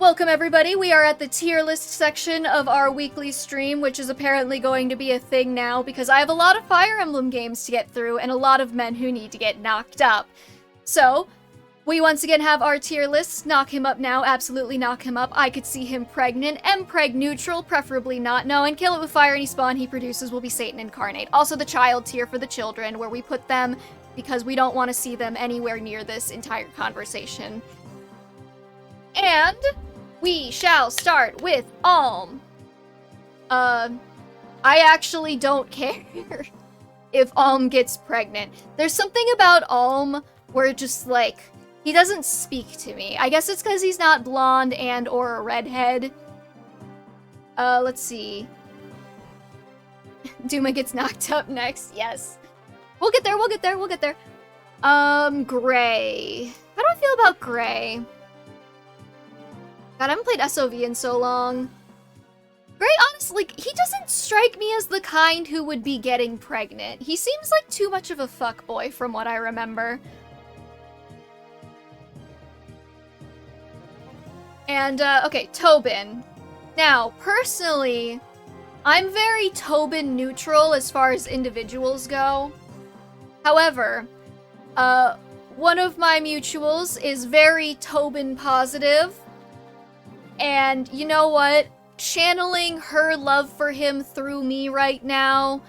Welcome everybody, we are at the tier list section of our weekly stream, which is apparently going to be a thing now because I have a lot of Fire Emblem games to get through and a lot of men who need to get knocked up. So, we once again have our tier lists. Knock him up now, absolutely knock him up. I could see him pregnant, MPREG neutral, preferably not, no, and kill it with fire. Any spawn he produces will be Satan incarnate. Also the child tier for the children, where we put them because we don't want to see them anywhere near this entire conversation. And we shall start with Alm. I actually don't care if Alm gets pregnant. There's something about Alm where just, like, he doesn't speak to me. I guess it's because he's not blonde and or a redhead. Let's see. Duma gets knocked up next. Yes. We'll get there, we'll get there, we'll get there. Gray. How do I feel about Gray? God, I haven't played SOV in so long. Gray, honestly, he doesn't strike me as the kind who would be getting pregnant. He seems like too much of a fuckboy from what I remember. And, okay, Tobin. Now, personally, I'm very Tobin neutral as far as individuals go. However, one of my mutuals is very Tobin positive. And you know what? Channeling her love for him through me right now.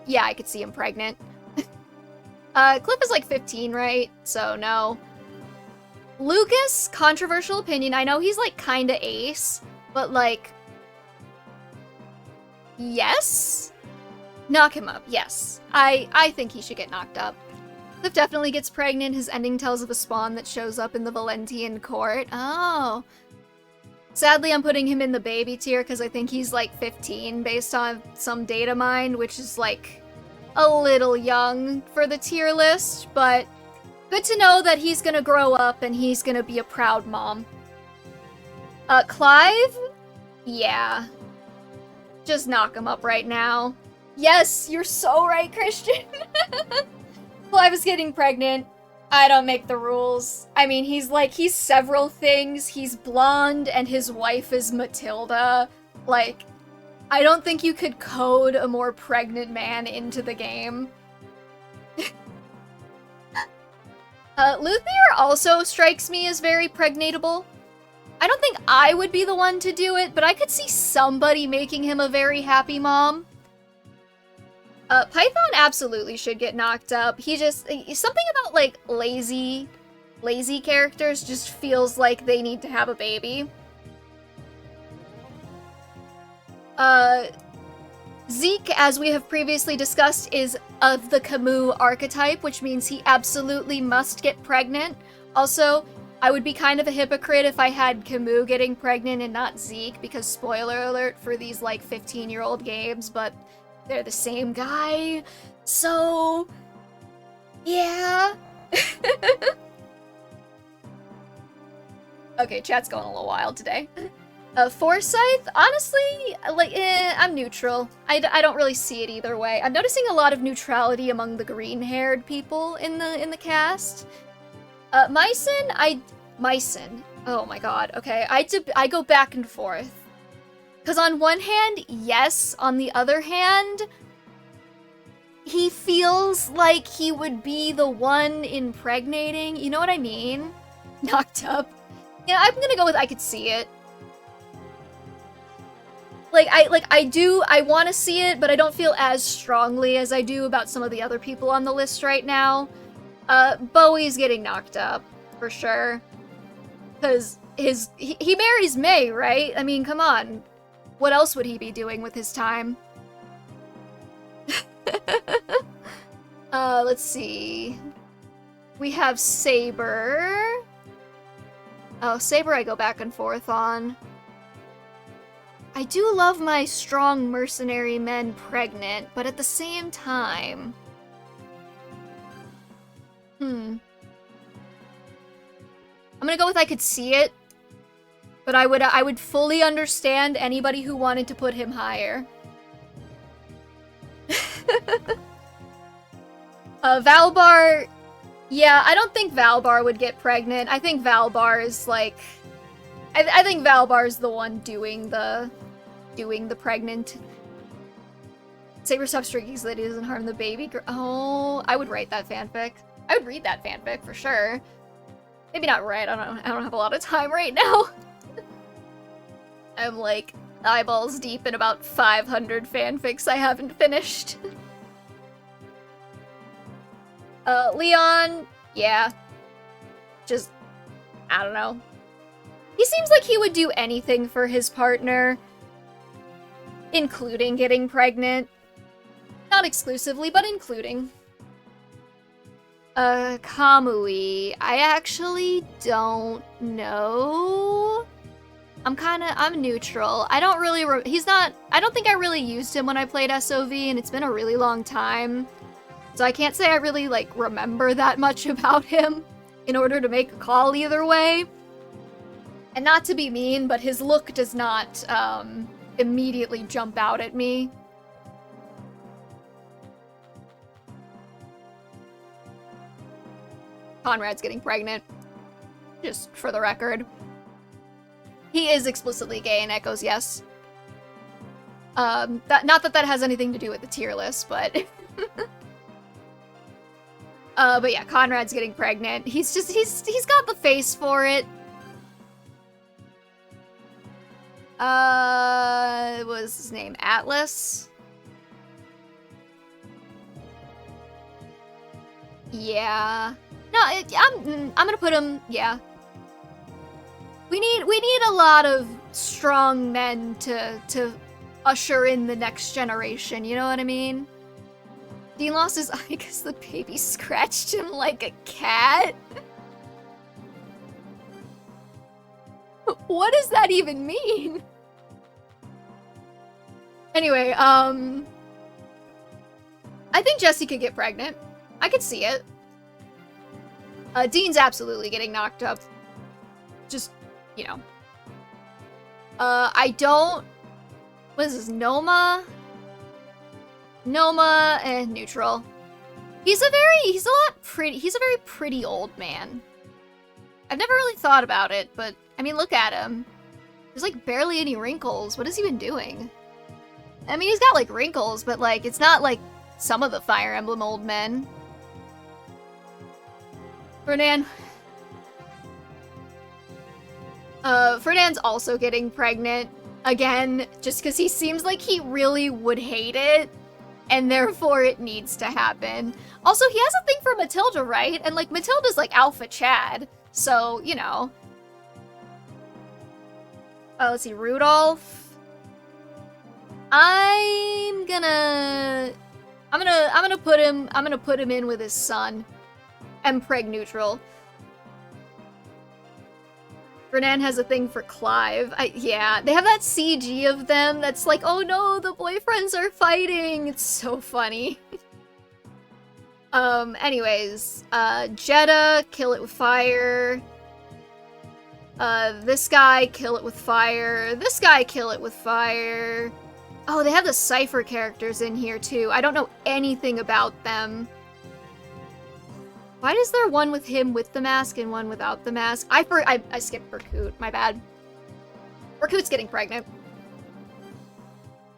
Yeah, I could see him pregnant. Cliff is like 15, right? So no. Lucas, controversial opinion. I know he's like kinda ace, but like, yes? Knock him up, yes. I think he should get knocked up. Cliff definitely gets pregnant. His ending tells of a spawn that shows up in the Valentian court. Oh. Sadly, I'm putting him in the baby tier because I think he's like 15 based on some data mine, which is like a little young for the tier list, but good to know that he's gonna grow up and he's gonna be a proud mom. Clive? Yeah. Just knock him up right now. Yes, you're so right, Christian. Clive is getting pregnant. I don't make the rules. I mean, he's several things. He's blonde and his wife is Matilda. Like, I don't think you could code a more pregnant man into the game. Luthier also strikes me as very pregnatable. I don't think I would be the one to do it, but I could see somebody making him a very happy mom. Python absolutely should get knocked up. Something about, like, lazy characters just feels like they need to have a baby. Zeke, as we have previously discussed, is of the Camus archetype, which means he absolutely must get pregnant. Also, I would be kind of a hypocrite if I had Camus getting pregnant and not Zeke, because spoiler alert for these, like, 15-year-old games, but they're the same guy, so yeah. Okay, chat's going a little wild today. Forsyth, honestly, like, I'm neutral. I don't really see it either way. I'm noticing a lot of neutrality among the green-haired people in the cast. Mycen, oh my god, okay, I go back and forth. Because on one hand, yes, on the other hand, he feels like he would be the one impregnating, you know what I mean? Knocked up. Yeah, I'm gonna go with I could see it. I want to see it, but I don't feel as strongly as I do about some of the other people on the list right now. Bowie's getting knocked up, for sure. Because he marries May, right? I mean, come on. What else would he be doing with his time? Let's see. We have Saber. Oh, Saber I go back and forth on. I do love my strong mercenary men pregnant, but at the same time... I'm gonna go with I could see it. But I would fully understand anybody who wanted to put him higher. Valbar Yeah, I don't think Valbar would get pregnant. I think Valbar is like... I think Valbar is the one doing the pregnant. Saber stops drinking so that he doesn't harm the baby girl. Oh, I would write that fanfic. I would read that fanfic for sure. Maybe not write. I don't have a lot of time right now. I'm like eyeballs deep in about 500 fanfics I haven't finished. Leon, yeah. Just, I don't know. He seems like he would do anything for his partner, including getting pregnant. Not exclusively, but including. Kamui, I actually don't know. I'm neutral. I don't really, I don't think I really used him when I played SOV, and it's been a really long time. So I can't say I really, like, remember that much about him in order to make a call either way. And not to be mean, but his look does not, immediately jump out at me. Conrad's getting pregnant. Just for the record. He is explicitly gay and echoes yes. Not that that has anything to do with the tier list, but... but yeah, Conrad's getting pregnant. He's got the face for it. What was his name? Atlas? Yeah. No, I'm gonna put him, yeah. We need a lot of strong men to usher in the next generation, you know what I mean? Dean lost his eye because the baby scratched him like a cat? What does that even mean? Anyway, I think Jessie could get pregnant. I could see it. Dean's absolutely getting knocked up. Just, you know. I don't... What is this, Noma? Noma and neutral. He's a very pretty old man. I've never really thought about it, but, I mean, look at him. There's, like, barely any wrinkles. What has he been doing? I mean, he's got, like, wrinkles, but, like, it's not like some of the Fire Emblem old men. Fernand. Fernand's also getting pregnant. Again, just because he seems like he really would hate it, and therefore it needs to happen. Also, he has a thing for Matilda, right? And, like, Matilda's, like, Alpha Chad, so, you know. Let's see, Rudolph. I'm gonna put him in with his son. MPREG neutral. Fernand has a thing for Clive. Yeah, they have that CG of them that's like, oh no, the boyfriends are fighting. It's so funny. Anyways, Jeddah, kill it with fire. This guy, kill it with fire. This guy, kill it with fire. Oh, they have the Cypher characters in here too. I don't know anything about them. Why is there one with him with the mask and one without the mask? I skipped Berkut, my bad. Berkut's getting pregnant.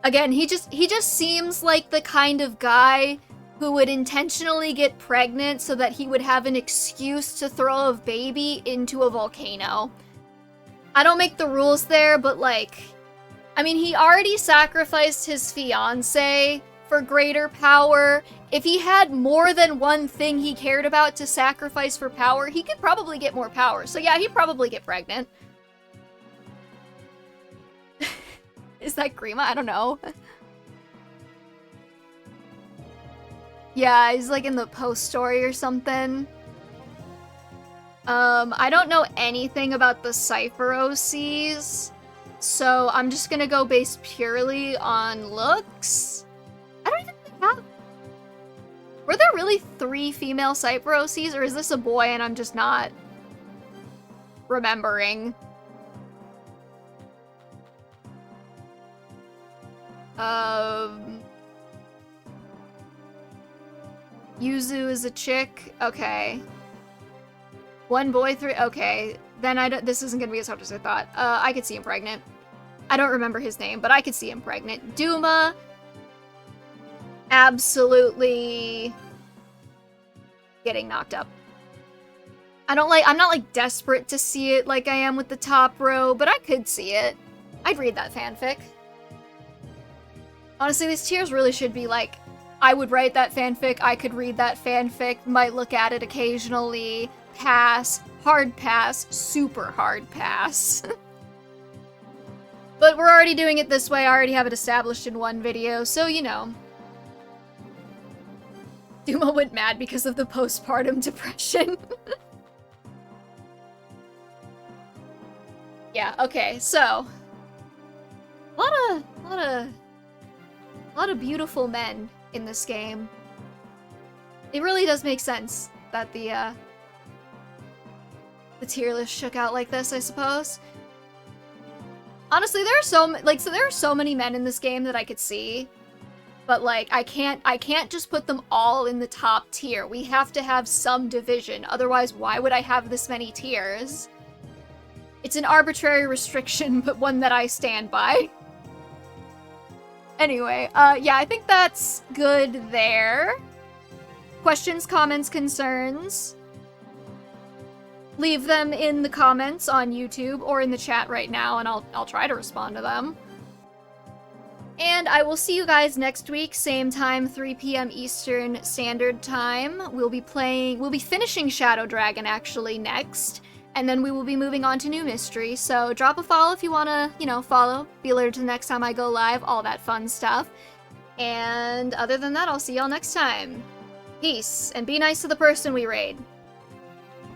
Again, he just seems like the kind of guy who would intentionally get pregnant so that he would have an excuse to throw a baby into a volcano. I don't make the rules there, but like, I mean, he already sacrificed his fiancé for greater power. If he had more than one thing he cared about to sacrifice for power, he could probably get more power. So yeah, he'd probably get pregnant. Is that Grima? I don't know. Yeah, he's like in the post story or something. I don't know anything about the Cypher OCs, so I'm just gonna go based purely on looks. I don't even have... Were there really 3 female Cypher OCs, or is this a boy and I'm just not remembering? Yuzu is a chick? Okay. 1 boy, 3... Okay, then this isn't gonna be as hard as I thought. I could see him pregnant. I don't remember his name, but I could see him pregnant. Duma... absolutely... getting knocked up. I'm not like desperate to see it like I am with the top row, but I could see it. I'd read that fanfic. Honestly, these tiers really should be like, I would write that fanfic, I could read that fanfic, might look at it occasionally, pass, hard pass, super hard pass. But we're already doing it this way, I already have it established in one video, so you know. Duma went mad because of the postpartum depression. Yeah, okay, so... A lot of beautiful men in this game. It really does make sense that the tier list shook out like this, I suppose. Honestly, there are so many men in this game that I could see, but like I can't just put them all in the top tier. We have to have some division. Otherwise, why would I have this many tiers? It's an arbitrary restriction, but one that I stand by. Anyway, yeah, I think that's good there. Questions, comments, concerns? Leave them in the comments on YouTube or in the chat right now, and I'll try to respond to them. And I will see you guys next week, same time, 3 p.m. Eastern Standard Time. We'll be finishing Shadow Dragon actually next. And then we will be moving on to New Mystery, so drop a follow if you wanna, you know, follow, be alerted to the next time I go live, all that fun stuff. And other than that, I'll see y'all next time. Peace, and be nice to the person we raid.